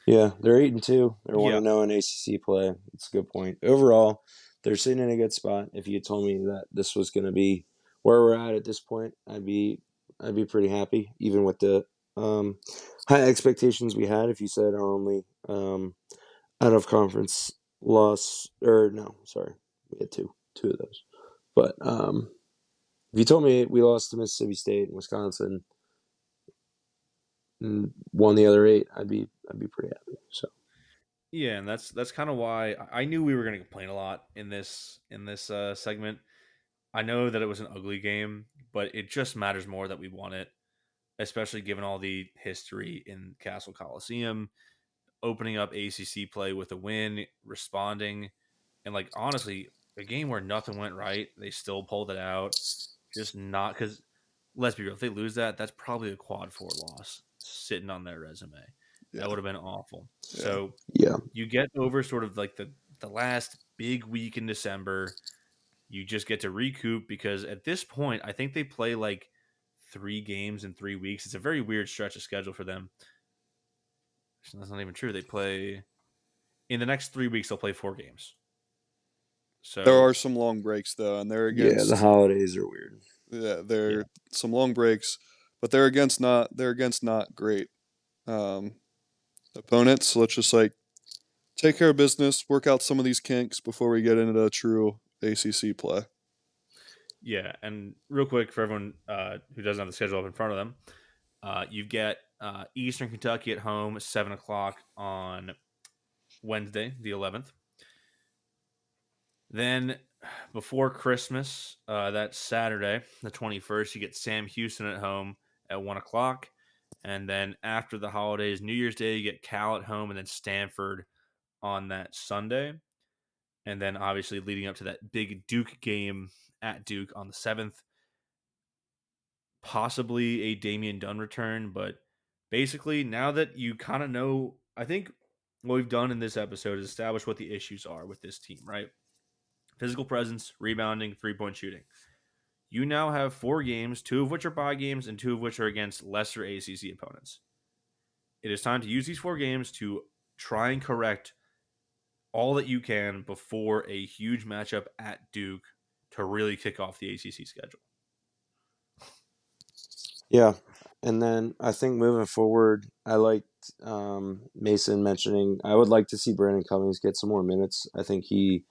F: Yeah, they're 8-2. They're
D: Yeah.
F: 1-0 in ACC play. It's a good point. Overall, they're sitting in a good spot. If you had told me that this was going to be where we're at this point, I'd be pretty happy, even with the high expectations we had. If you said our only out of conference loss, or no, sorry, we had two of those. But if you told me we lost to Mississippi State and Wisconsin and won the other 8, I'd be pretty happy. So.
D: Yeah, and that's kind of why I knew we were going to complain a lot in this segment. I know that it was an ugly game, but it just matters more that we won it, especially given all the history in Cassell Coliseum, opening up ACC play with a win, responding, and like honestly, a game where nothing went right, they still pulled it out. Just not because let's be real, if they lose that, that's probably a quad 4 loss sitting on their resume.
E: Yeah.
D: That would have been awful.
E: Yeah.
D: So
F: yeah,
D: you get over sort of like the last big week in December. You just get to recoup because at this point, I think they play like 3 games in 3 weeks. It's a very weird stretch of schedule for them. That's not even true. They play in the next 3 weeks. They'll play 4 games. So
E: There are some long breaks though, and they're against.
F: Yeah, the holidays are weird.
E: Yeah, they're some long breaks, but they're against not great opponents. So let's just like take care of business, work out some of these kinks before we get into true ACC play.
D: Yeah, and real quick for everyone who doesn't have the schedule up in front of them, you get Eastern Kentucky at home, 7:00 on Wednesday, the 11th. Then before Christmas, that Saturday, the 21st, you get Sam Houston at home at 1:00. And then after the holidays, New Year's Day, you get Cal at home and then Stanford on that Sunday. And then obviously leading up to that big Duke game at Duke on the 7th. Possibly a Damian Dunn return, but basically now that you kind of know, I think what we've done in this episode is establish what the issues are with this team, right? Physical presence, rebounding, 3-point shooting. You now have 4 games, 2 of which are bye games and 2 of which are against lesser ACC opponents. It is time to use these 4 games to try and correct all that you can before a huge matchup at Duke to really kick off the ACC schedule.
F: Yeah, and then I think moving forward, I liked Mason mentioning I would like to see Brandon Cummings get some more minutes. I think he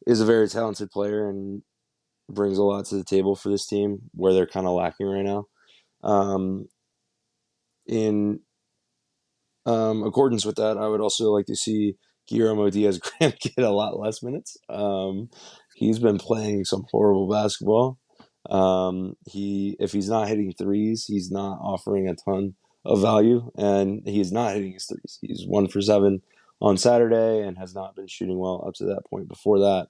F: is a very talented player and brings a lot to the table for this team where they're kind of lacking right now. In accordance with that, I would also like to see Guillermo Diaz-Graham get a lot less minutes. He's been playing some horrible basketball. If he's not hitting threes, he's not offering a ton of value, and he's not hitting his threes. He's 1 for 7 on Saturday and has not been shooting well up to that point. Before that,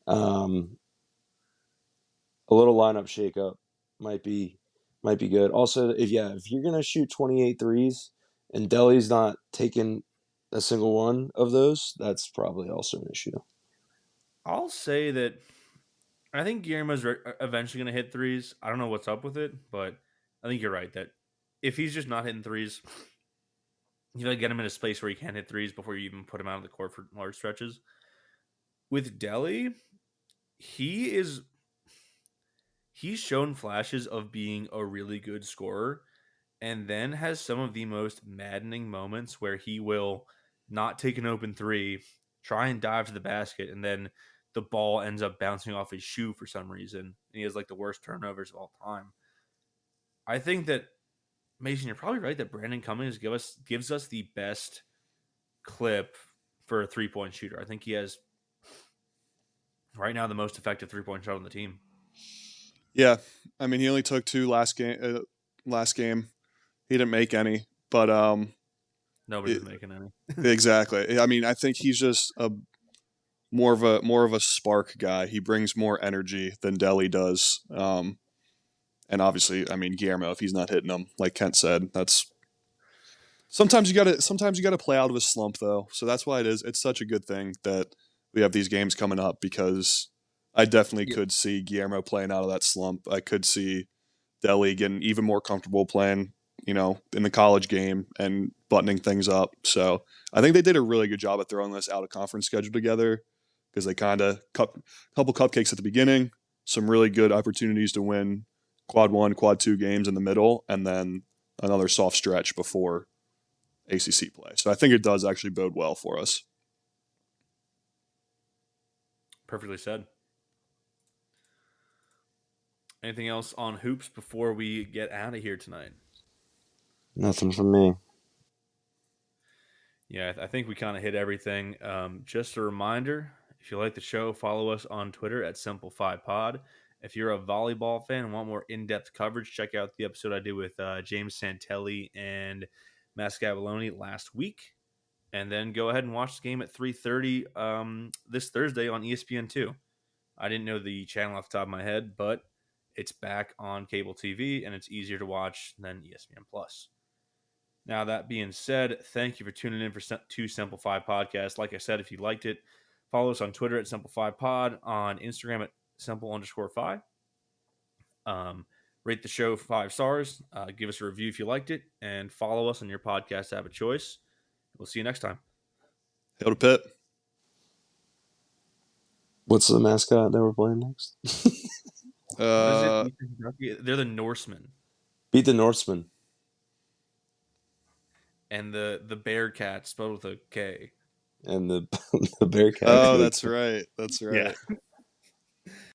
F: a little lineup shakeup might be good. Also, if you're gonna shoot 28 threes and Delhi's not taking a single one of those, that's probably also an issue.
D: I'll say that I think Guillermo's eventually going to hit threes. I don't know what's up with it, but I think you're right that if he's just not hitting threes, you gotta get him in a space where he can't hit threes before you even put him out of the court for large stretches. With Delhi, he's he's shown flashes of being a really good scorer, and then has some of the most maddening moments where he will not take an open three, try and dive to the basket, and then the ball ends up bouncing off his shoe for some reason, and he has like the worst turnovers of all time. I think that, Mason, you're probably right that Brandon Cummings gives us the best clip for a 3-point shooter. I think he has right now the most effective 3-point shot on the team.
E: Yeah, I mean, he only took 2 last game. Last game, he didn't make any, but
D: Nobody was making any.
E: exactly. I mean, I think he's just a more of a spark guy. He brings more energy than Delhi does. And obviously, I mean, Guillermo, if he's not hitting them, like Kent said, that's sometimes you gotta play out of a slump though. So that's why it's such a good thing that we have these games coming up, because I definitely could see Guillermo playing out of that slump. I could see Delhi getting even more comfortable playing, in the college game and buttoning things up. So I think they did a really good job at throwing this out of conference schedule together, because they kind of couple cupcakes at the beginning, some really good opportunities to win quad 1, quad 2 games in the middle, and then another soft stretch before ACC play. So I think it does actually bode well for us.
D: Perfectly said. Anything else on hoops before we get out of here tonight?
F: Nothing from me.
D: Yeah, I think we kind of hit everything. Just a reminder, if you like the show, follow us on Twitter at Simple5Pod. If you're a volleyball fan and want more in-depth coverage, check out the episode I did with James Santelli and Mascabaloni last week. And then go ahead and watch the game at 3:30 this Thursday on ESPN2. I didn't know the channel off the top of my head, but it's back on cable TV, and it's easier to watch than ESPN+. Now, that being said, thank you for tuning in for 2 Simple 5 Podcasts. Like I said, if you liked it, follow us on Twitter at Simple5Pod, on Instagram at Simple_5. Rate the show 5 stars. Give us a review if you liked it, and follow us on your podcast app of choice. We'll see you next time.
E: Hail to Pitt.
F: What's the mascot that we're playing next?
D: What is it? They're the Norsemen.
F: Beat the Norsemen.
D: And the Bearcats spelled with a K.
F: And the Bearcats.
E: Oh, that's right. That's right.
D: Yeah.